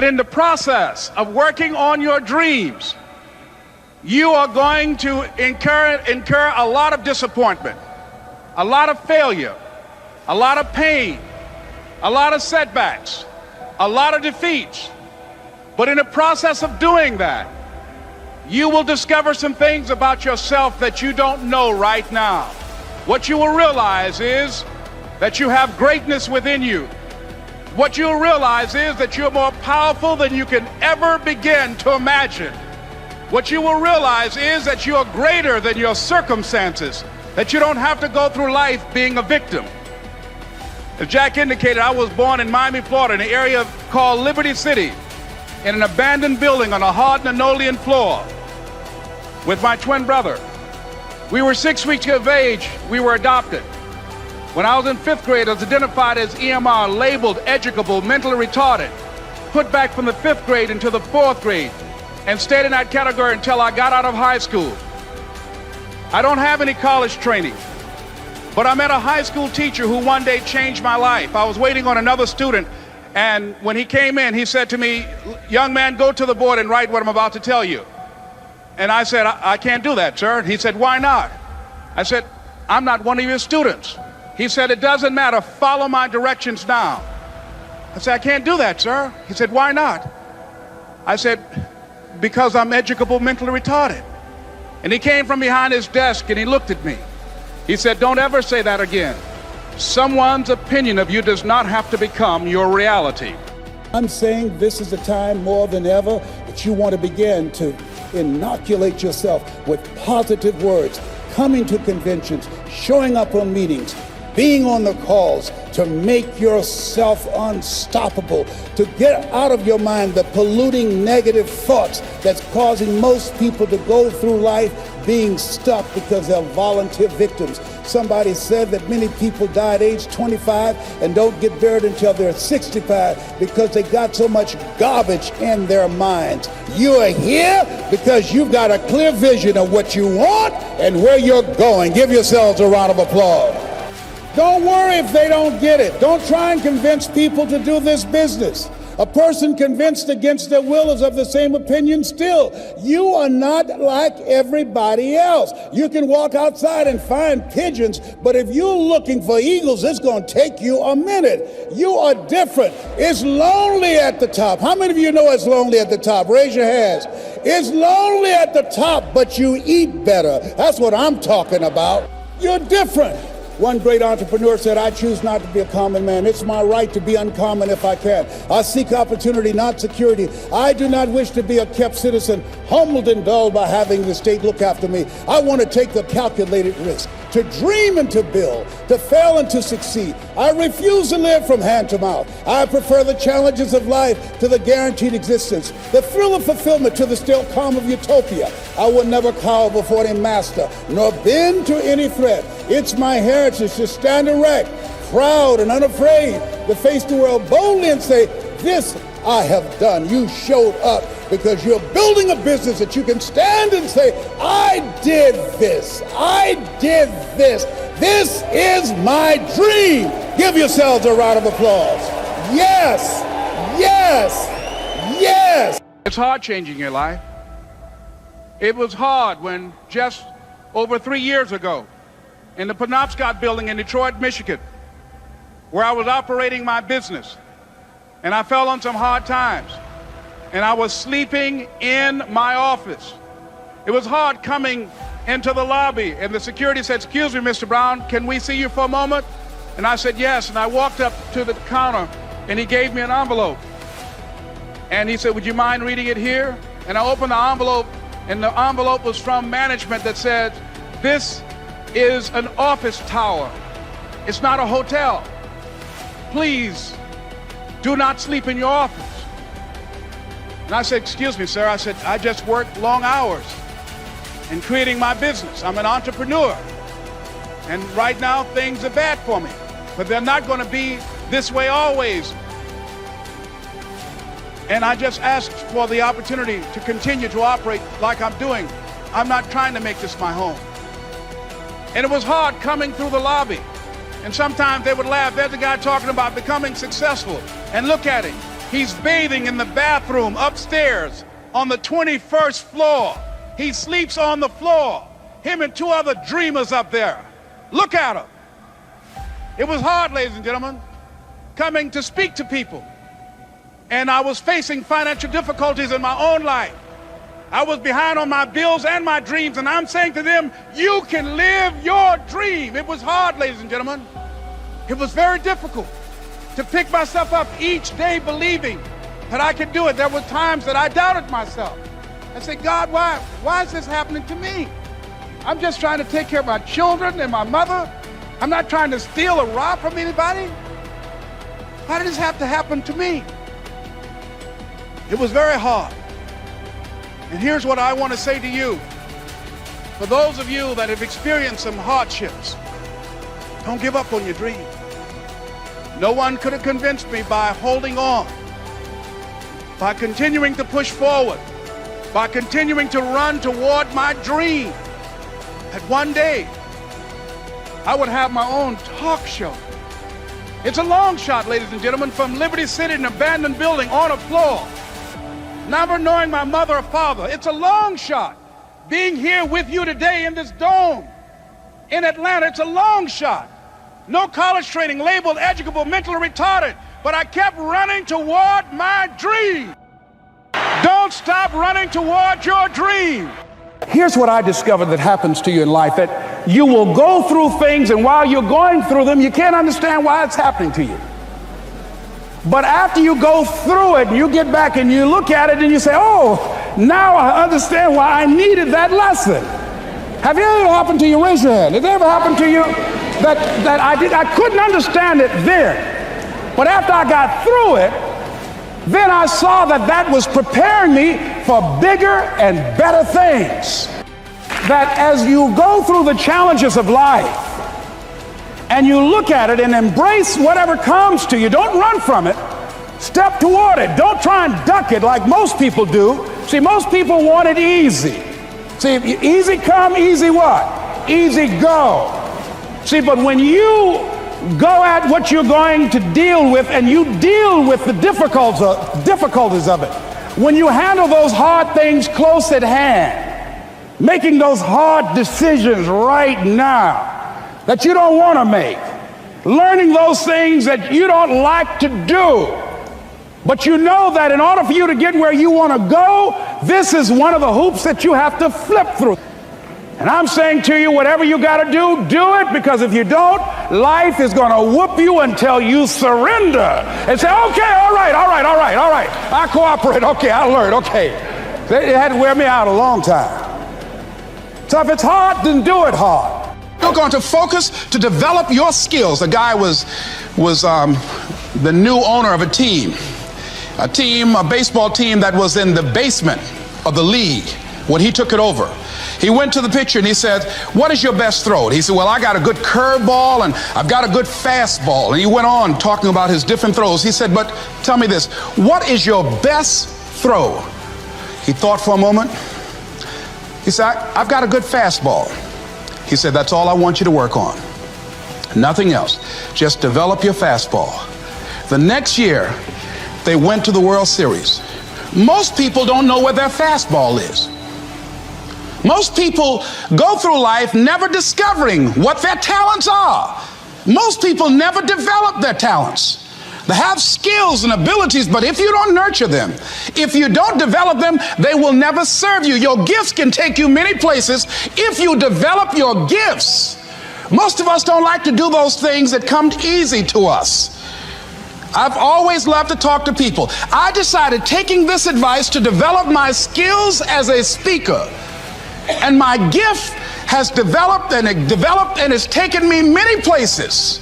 In the process of working on your dreams, you are going to incur a lot of disappointment, a lot of failure, a lot of pain, a lot of setbacks, a lot of defeats. But in the process of doing that, you will discover some things about yourself that you don't know right now. What you will realize is that you have greatness within you. What you'll realize is that you're more powerful than you can ever begin to imagine. What you will realize is that you're greater than your circumstances, that you don't have to go through life being a victim. As Jack indicated, I was born in Miami, Florida, in an area called Liberty City, in an abandoned building on a hard linoleum floor with my twin brother. We were 6 weeks of age, we were adopted. When I was in 5th grade, I was identified as EMR, labeled educable, mentally retarded, put back from the 5th grade into the 4th grade, and stayed in that category until I got out of high school. I don't have any college training, but I met a high school teacher who one day changed my life. I was waiting on another student, and when he came in, he said to me, "Young man, go to the board and write what I'm about to tell you." And I said, I can't do that, sir. He said, "Why not?" I said, "I'm not one of your students." He said, "It doesn't matter, follow my directions now." I said, "I can't do that, sir." He said, "Why not?" I said, "Because I'm educable, mentally retarded." And he came from behind his desk and he looked at me. He said, "Don't ever say that again. Someone's opinion of you does not have to become your reality." I'm saying this is the time more than ever that you want to begin to inoculate yourself with positive words, coming to conventions, showing up on meetings, being on the calls, to make yourself unstoppable, to get out of your mind the polluting negative thoughts that's causing most people to go through life being stuck because they're volunteer victims. Somebody said that many people die at age 25 and don't get buried until they're 65 because they got so much garbage in their minds. You are here because you've got a clear vision of what you want and where you're going. Give yourselves a round of applause. Don't worry if they don't get it. Don't try and convince people to do this business. A person convinced against their will is of the same opinion still. You are not like everybody else. You can walk outside and find pigeons, but if you're looking for eagles, it's going to take you a minute. You are different. It's lonely at the top. How many of you know it's lonely at the top? Raise your hands. It's lonely at the top, but you eat better. That's what I'm talking about. You're different. One great entrepreneur said, "I choose not to be a common man. It's my right to be uncommon if I can. I seek opportunity, not security. I do not wish to be a kept citizen, humbled and dulled by having the state look after me. I want to take the calculated risk, to dream and to build, to fail and to succeed. I refuse to live from hand to mouth. I prefer the challenges of life to the guaranteed existence, the thrill of fulfillment to the still calm of utopia. I will never cower before any master, nor bend to any threat. It's my heritage to stand erect, proud and unafraid, to face the world boldly and say, 'This I have done.' You showed up because you're building a business that you can stand and say, 'I did this. I did this. This is my dream.'" Give yourselves a round of applause. Yes, yes, yes. It's hard changing your life. It was hard when just over 3 years ago, in the Penobscot building in Detroit, Michigan, where I was operating my business, and I fell on some hard times, and I was sleeping in my office. It was hard coming into the lobby, and the security said, "Excuse me, Mr. Brown, can we see you for a moment?" And I said, "Yes," and I walked up to the counter, and he gave me an envelope. And he said, "Would you mind reading it here?" And I opened the envelope, and the envelope was from management that said, "This is an office tower. It's not a hotel. Please do not sleep in your office." And I said, "Excuse me, sir." I said, "I just worked long hours in creating my business. I'm an entrepreneur. And right now things are bad for me, but they're not going to be this way always. And I just asked for the opportunity to continue to operate like I'm doing. I'm not trying to make this my home." And it was hard coming through the lobby. And sometimes they would laugh. There's a guy talking about becoming successful. And look at him. He's bathing in the bathroom upstairs on the 21st floor. He sleeps on the floor. Him and two other dreamers up there. Look at him. It was hard, ladies and gentlemen, coming to speak to people. And I was facing financial difficulties in my own life. I was behind on my bills and my dreams, and I'm saying to them, you can live your dream. It was hard, ladies and gentlemen. It was very difficult to pick myself up each day believing that I could do it. There were times that I doubted myself. I said, God, why is this happening to me? I'm just trying to take care of my children and my mother. I'm not trying to steal or rob from anybody. Why did this have to happen to me? It was very hard. And here's what I want to say to you. For those of you that have experienced some hardships, don't give up on your dream. No one could have convinced me by holding on, by continuing to push forward, by continuing to run toward my dream, that one day I would have my own talk show. It's a long shot, ladies and gentlemen, from Liberty City, an abandoned building on a floor, never knowing my mother or father. It's a long shot. Being here with you today in this dome in Atlanta, it's a long shot. No college training, labeled educable, mentally retarded, but I kept running toward my dream. Don't stop running toward your dream. Here's what I discovered that happens to you in life, that you will go through things, and while you're going through them, you can't understand why it's happening to you. But after you go through it, you get back and you look at it and you say, oh, now I understand why I needed that lesson. Have it ever happened to you? Raise your hand. Has it ever happened to you that I couldn't understand it then, but after I got through it, then I saw that was preparing me for bigger and better things. That as you go through the challenges of life and you look at it and embrace whatever comes to you, don't run from it. Step toward it. Don't try and duck it like most people do. See, most people want it easy. See, easy come, easy what? Easy go. See, but when you go at what you're going to deal with and you deal with the difficulties of it, when you handle those hard things close at hand, making those hard decisions right now that you don't want to make, learning those things that you don't like to do, but you know that in order for you to get where you want to go, this is one of the hoops that you have to flip through. And I'm saying to you, whatever you got to do it, because if you don't, life is going to whoop you until you surrender and say, okay, all right, I cooperate, okay, I learned, okay. It had to wear me out a long time. So if it's hard, then do it hard. You're going to focus to develop your skills. The guy was the new owner of a baseball team that was in the basement of the league when he took it over. He went to the pitcher and he said, what is your best throw? He said, well, I got a good curveball and I've got a good fastball. And he went on talking about his different throws. He said, but tell me this, what is your best throw? He thought for a moment. He said, I've got a good fastball. He said, that's all I want you to work on. Nothing else. Just develop your fastball. The next year, they went to the World Series. Most people don't know where their fastball is. Most people go through life never discovering what their talents are. Most people never develop their talents. They have skills and abilities, but if you don't nurture them, if you don't develop them, they will never serve you. Your gifts can take you many places if you develop your gifts. Most of us don't like to do those things that come easy to us. I've always loved to talk to people. I decided, taking this advice, to develop my skills as a speaker. And my gift has developed and it's taken me many places.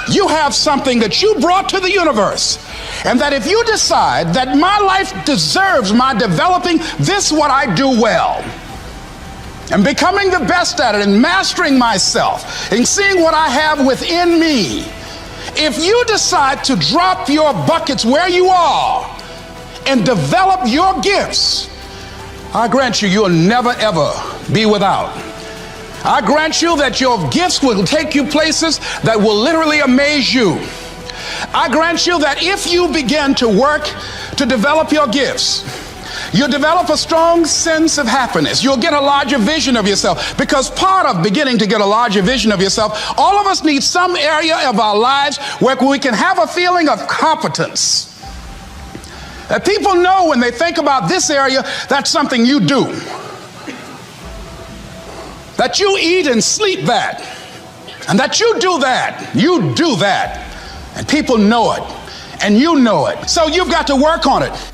You have something that you brought to the universe, and that if you decide that my life deserves my developing, this is what I do well, and becoming the best at it, and mastering myself, and seeing what I have within me. If you decide to drop your buckets where you are and develop your gifts, I grant you, you'll never ever be without. I grant you that your gifts will take you places that will literally amaze you. I grant you that if you begin to work to develop your gifts, you'll develop a strong sense of happiness. You'll get a larger vision of yourself, because part of beginning to get a larger vision of yourself, all of us need some area of our lives where we can have a feeling of competence. That people know when they think about this area, that's something you do. That you eat and sleep that. And that you do that. You do that. And people know it. And you know it. So you've got to work on it.